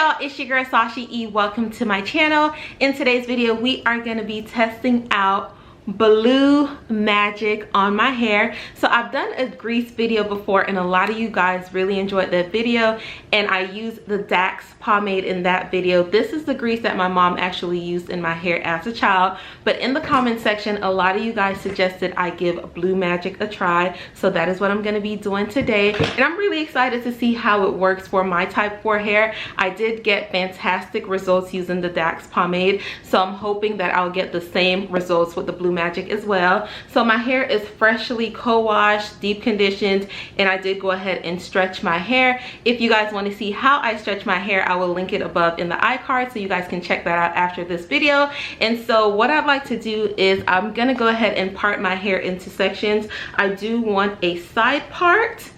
y'all, it's your girl Sashie E. Welcome to my channel. In today's video, we are going to be testing out blue magic on my hair. So I've done a grease video before and a lot of you guys really enjoyed that video, and I used the Dax pomade in that video. This is the grease that my mom actually used in my hair as a child, but in the comment section a lot of you guys suggested I give blue magic a try, so that is what I'm going to be doing today, and I'm really excited to see how it works for my type 4 hair. I did get fantastic results using the Dax pomade, so I'm hoping that I'll get the same results with the blue magic as well. So my hair is freshly co-washed, deep conditioned, and I did go ahead and stretch my hair. If you guys want to see how I stretch my hair, I will link it above in the iCard so you guys can check that out after this video. And so what I'd like to do is I'm gonna go ahead and part my hair into sections. I do want a side part,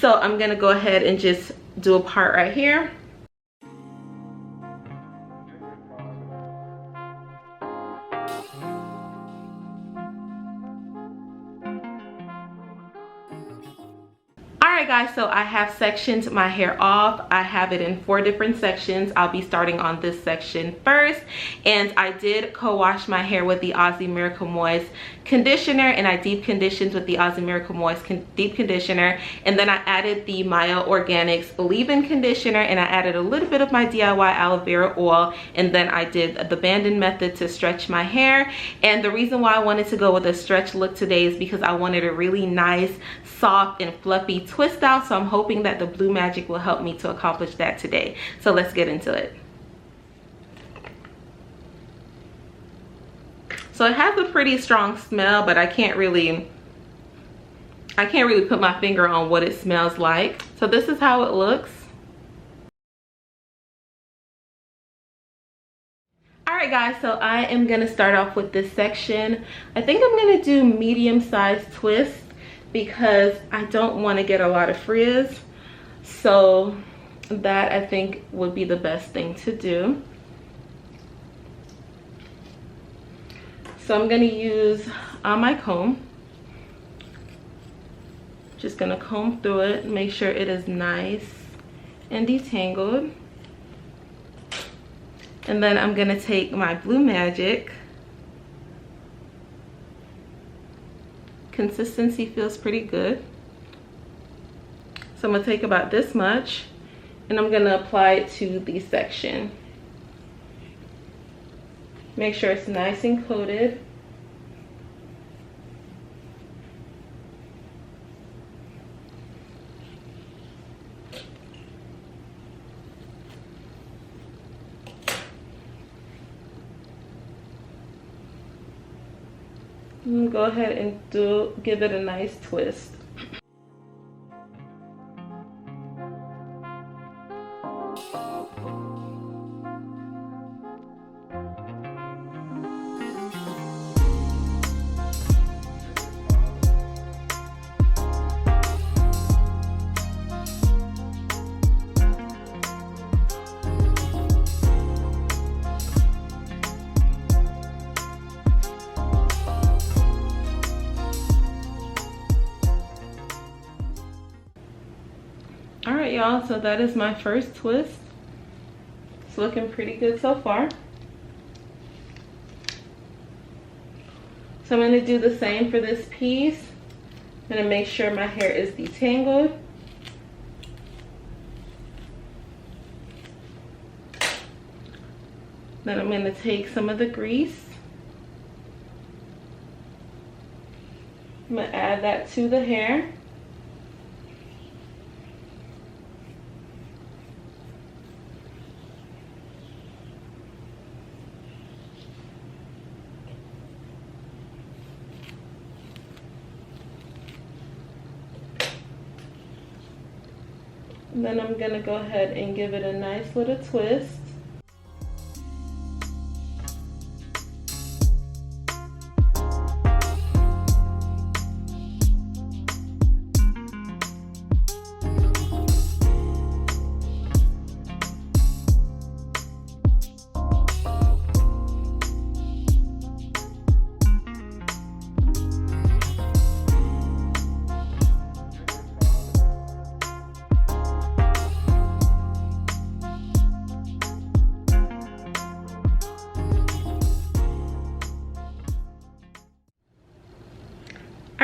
so I'm gonna go ahead and just do a part right here. Alright guys, so I have sectioned my hair off. I have it in 4 different sections. I'll be starting on this section first, and I did co-wash my hair with the Aussie Miracle Moist conditioner, and I deep conditioned with the Aussie Miracle Moist deep conditioner, and then I added the Maya Organics leave-in conditioner, and I added a little bit of my DIY aloe vera oil, and then I did the banding method to stretch my hair. And the reason why I wanted to go with a stretch look today is because I wanted a really nice, soft and fluffy twist out, so I'm hoping that the blue magic will help me to accomplish that today. So let's get into it. So it has a pretty strong smell, but I can't really put my finger on what it smells like. So this is how it looks. Alright guys, so I am gonna start off with this section. I think I'm gonna do medium-sized twists because I don't want to get a lot of frizz, so that I think would be the best thing to do. So I'm going to use my comb, just going to comb through it, make sure it is nice and detangled, and then I'm going to take my blue magic. Consistency feels pretty good, so I'm going to take about this much and I'm going to apply it to the section. Make sure it's nice and coated. Go ahead and give it a nice twist. Alright y'all, so that is my first twist. It's looking pretty good so far. So I'm going to do the same for this piece. I'm going to make sure my hair is detangled. Then I'm going to take some of the grease. I'm going to add that to the hair. And then I'm gonna go ahead and give it a nice little twist.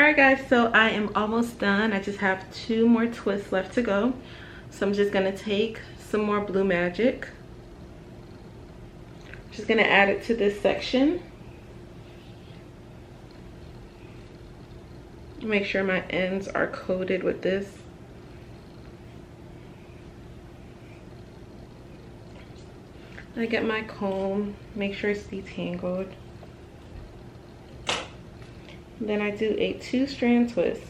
Alright guys, so I am almost done. I just have 2 more twists left to go. So I'm just going to take some more Blue Magic. Just going to add it to this section. Make sure my ends are coated with this. I get my comb, make sure it's detangled. Then I do a 2-strand twist.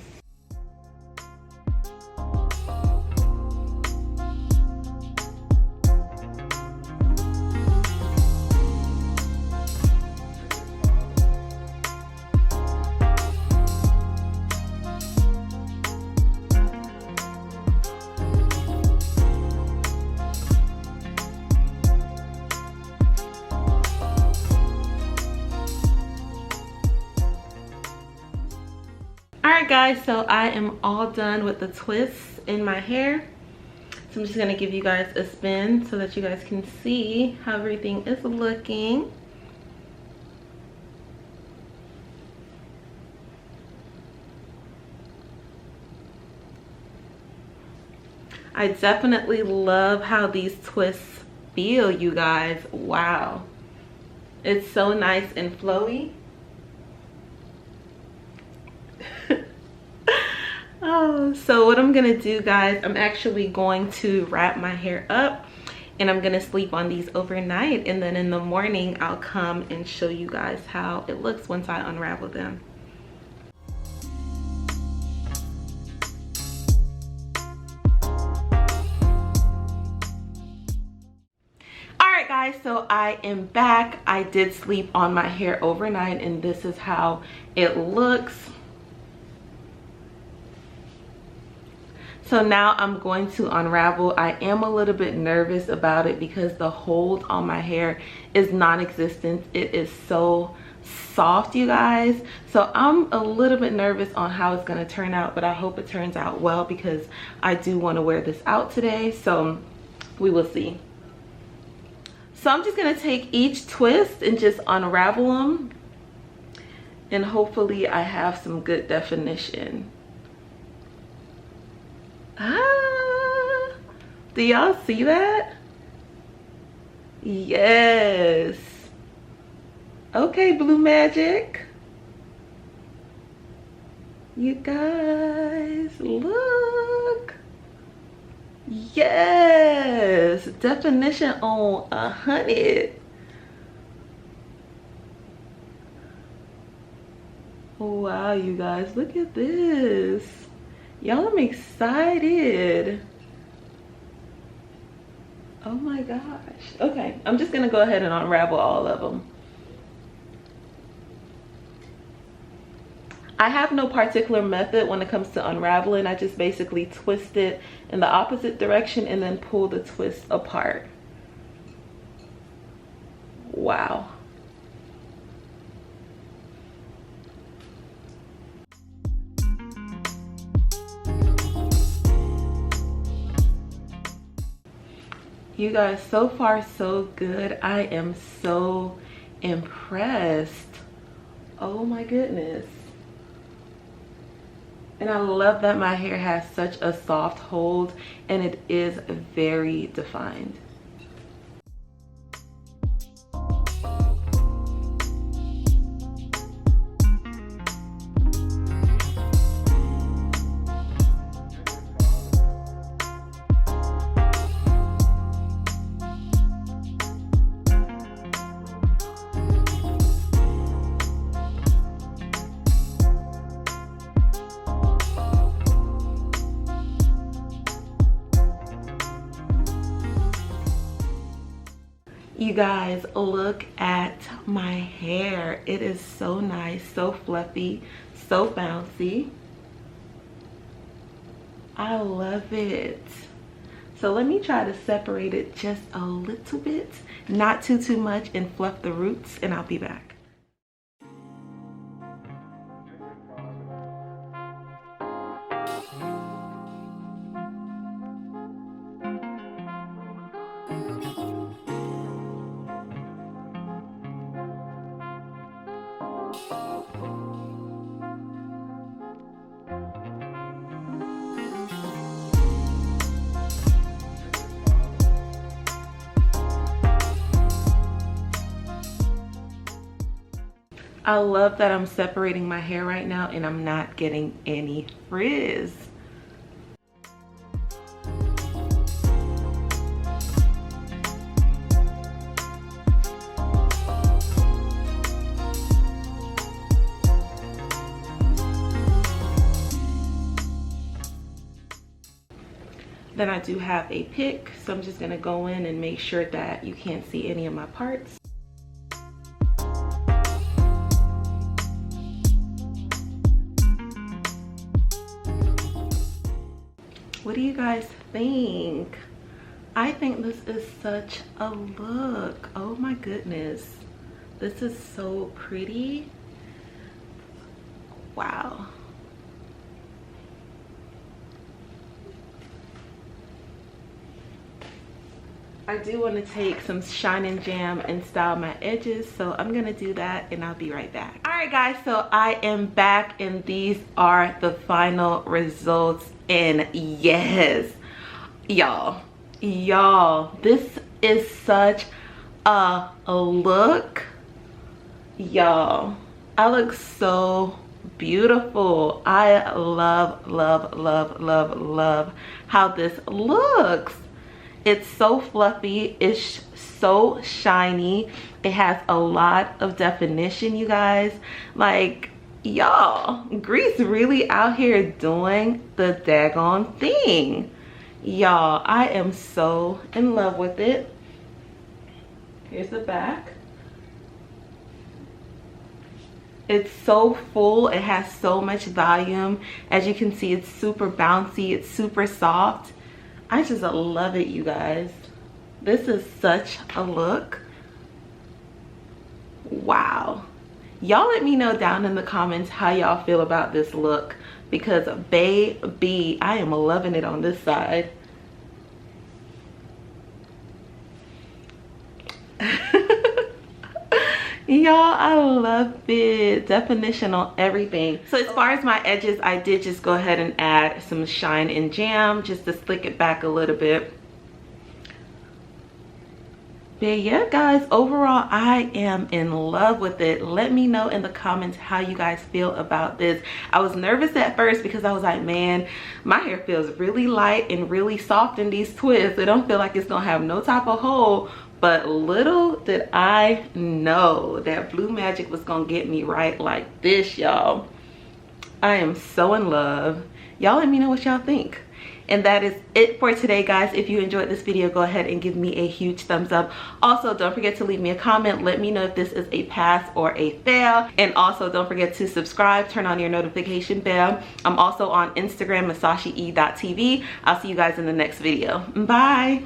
Alright guys, so I am all done with the twists in my hair. So I'm just going to give you guys a spin so that you guys can see how everything is looking. I definitely love how these twists feel, you guys. Wow. It's so nice and flowy. Oh, so what I'm gonna do, guys, I'm actually going to wrap my hair up and I'm gonna sleep on these overnight, and then in the morning I'll come and show you guys how it looks once I unravel them. Alright guys, so I am back. I did sleep on my hair overnight and this is how it looks. So now I'm going to unravel. I am a little bit nervous about it because the hold on my hair is non-existent. It is so soft, you guys. So I'm a little bit nervous on how it's going to turn out, but I hope it turns out well because I do want to wear this out today. So we will see. So I'm just going to take each twist and just unravel them. And hopefully I have some good definition. Ah, do y'all see that? Yes. Okay, Blue Magic. You guys, look. Yes, definition on 100. Wow, you guys, look at this. Y'all, I'm excited. Oh my gosh. Okay, I'm just gonna go ahead and unravel all of them. I have no particular method when it comes to unraveling. I just basically twist it in the opposite direction and then pull the twist apart. Wow. You guys, so far so good. I am so impressed. Oh my goodness. And I love that my hair has such a soft hold and it is very defined. You guys, look at my hair. It is so nice, so fluffy, so bouncy. I love it. So let me try to separate it just a little bit, not too much, and fluff the roots, and I'll be back. I love that I'm separating my hair right now and I'm not getting any frizz. Then I do have a pick, so I'm just gonna go in and make sure that you can't see any of my parts. What do you guys think? I think this is such a look. Oh my goodness. This is so pretty. Wow. I do want to take some shine and jam and style my edges, so I'm gonna do that and I'll be right back. All right guys, so I am back and these are the final results. And yes, y'all, this is such a look. Y'all, I look so beautiful. I love how this looks. It's so fluffy, it's so shiny, it has a lot of definition, you guys. Like, y'all, Grease really out here doing the daggone thing. Y'all, I am so in love with it. Here's the back. It's so full, it has so much volume. As you can see, it's super bouncy, it's super soft. I just love it, you guys. This is such a look. Wow. Y'all let me know down in the comments how y'all feel about this look, because baby, I am loving it on this side. Y'all, I love it. Definition on everything. So as far as my edges, I did just go ahead and add some shine and jam just to slick it back a little bit. But yeah guys, overall I am in love with it. Let me know in the comments how you guys feel about this. I was nervous at first because I was like, man, my hair feels really light and really soft in these twists. It don't feel like it's gonna have no type of hold. But little did I know that Blue Magic was gonna get me right like this, y'all. I am so in love. Y'all let me know what y'all think. And that is it for today, guys. If you enjoyed this video, go ahead and give me a huge thumbs up. Also, don't forget to leave me a comment. Let me know if this is a pass or a fail. And also, don't forget to subscribe, turn on your notification bell. I'm also on Instagram at SashieE.tv. I'll see you guys in the next video. Bye.